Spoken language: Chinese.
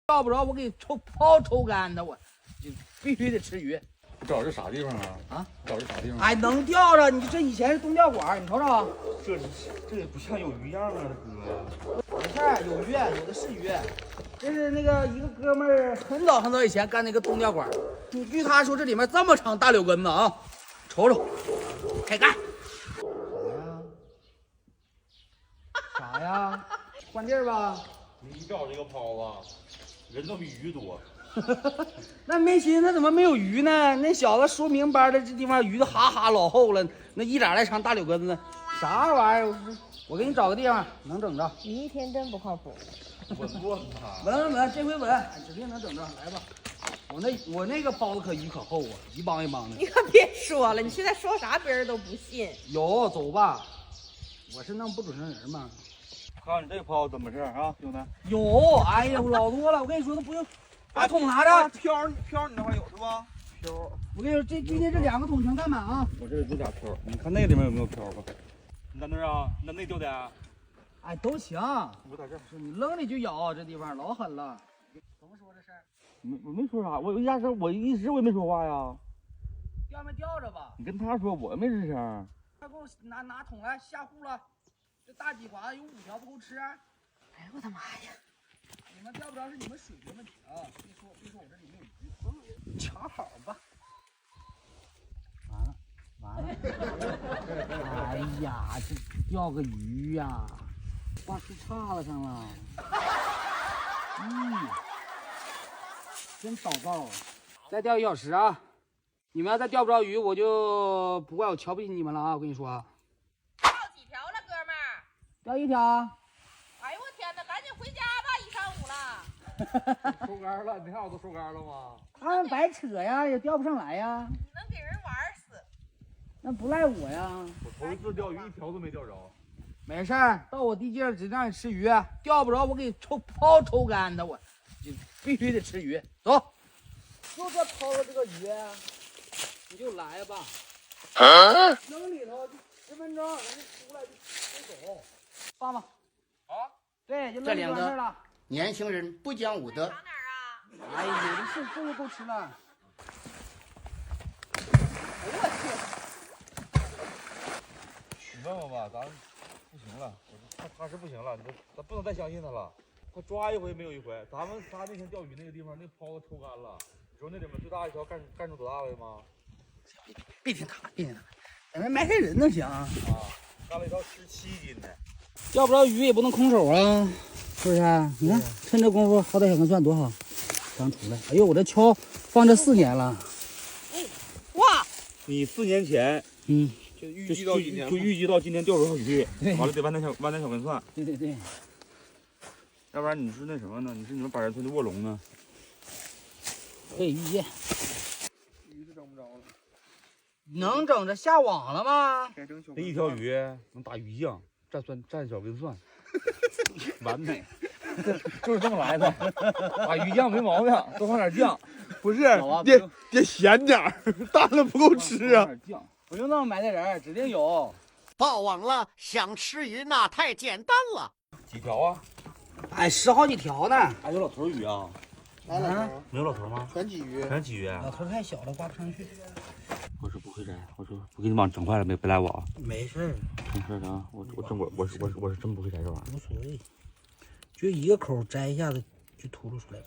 钓不着我给抽干的，我就必须得吃鱼。找这啥地方啊？啊，找这啥地方？哎，能钓着，你这以前是东钓管，你瞅瞅。这也不像有鱼样啊，哥。没事儿，有鱼，有的是鱼。这是那个一个哥们儿很早以前干那个东钓管，据他说这里面这么长大柳根子啊，瞅瞅，开干。啥呀？关地儿吧。你找这个泡子，人都比鱼多。那没寻思怎么没有鱼呢？那小子说明白了，这地方鱼都哈哈老厚了，那1拃来长大柳根子，啥玩意儿？我给你找个地方能整着。你一天真不靠谱。稳他。稳，这回稳，指定能整着。来吧，我那个包子可鱼可厚啊，一帮一帮的。你可别说了，你现在说啥别人都不信。有，走吧。我是弄不准成人嘛。看你这泡怎么回事啊，兄弟？有，哎呀，老多了。我跟你说，都不用。把桶拿着。漂你那块有是吧？漂。我跟你说，今天这2个桶全干满啊。我这里没俩漂，你看那个里面有没有漂吧？你在那儿啊？你在那钓的？哎，都行。我在这儿。你扔里就咬，这地方老狠了。怎么说这事儿？我没说啥，我一直我也没说话呀。钓没钓着吧？你跟他说，我没吱声。快给我拿桶来，下户了。这大几划有5条不够吃。哎呦我的妈呀！你们钓不着是你们水的问题啊！别说我这里没有鱼，抢好吧。完了！哎呀，这钓个鱼呀，挂树杈子上了。真祷告。再钓1小时啊！你们要再钓不着鱼，我就不怪我瞧不起你们了啊！我跟你说啊。钓几条了，哥们儿？钓1条。哎呦我天哪，赶紧回家吧，1上午了。收竿了，你看我都收竿了吗？他们白扯呀，也钓不上来呀。你能给人玩死？那不赖我呀。我头一次钓鱼，1条都没钓着。没事儿，到我地界儿只让你吃鱼，钓不着我给抽干的，我就必须得吃鱼。走，就这抛了这个鱼，你就来吧。扔里头就10分钟，人家出来就走。放吧。啊？对，就这两个扔完事儿了。年轻人不讲武德。长哪儿啊？哎，有的是，这就够吃了。你问问吧，咱不行了，他是不行了，咱不能再相信他了。他抓一回没有一回，咱那天钓鱼那个地方，那泡子抽干了。你说那里面最大一条干出多大来吗？别听他，咱们埋汰人能行啊？干了一条17斤的。钓不着鱼也不能空手啊，是不是？你看，趁这功夫薅点小根蒜多好，刚出来。哎呦，我这锹放这4年了。哇！你4年前，就预计到今天钓着条鱼，完了得挖点小根蒜。对。要不然你是那什么呢？你们板人村的卧龙呢？可以预见。鱼都整不着了，能整着下网了吗？该整小那一条鱼能打鱼酱，蘸小根蒜，完美，就是这么来的。打鱼酱没毛病，多放点酱。不是老得咸点儿，淡了不够吃啊。不用那么埋汰人，指定有。报网了，想吃鱼那太简单了。几条啊？哎，10好几条呢。还有老头鱼啊？来老头，没有老头吗？全鲫鱼，全鲫鱼。老头太小了，挂不上去。我是不会摘，我说不给你往整坏了，别赖我啊。没事儿，没事啊，我是真不会摘这玩意儿。无所谓，就一个口摘一下子就秃噜出来了。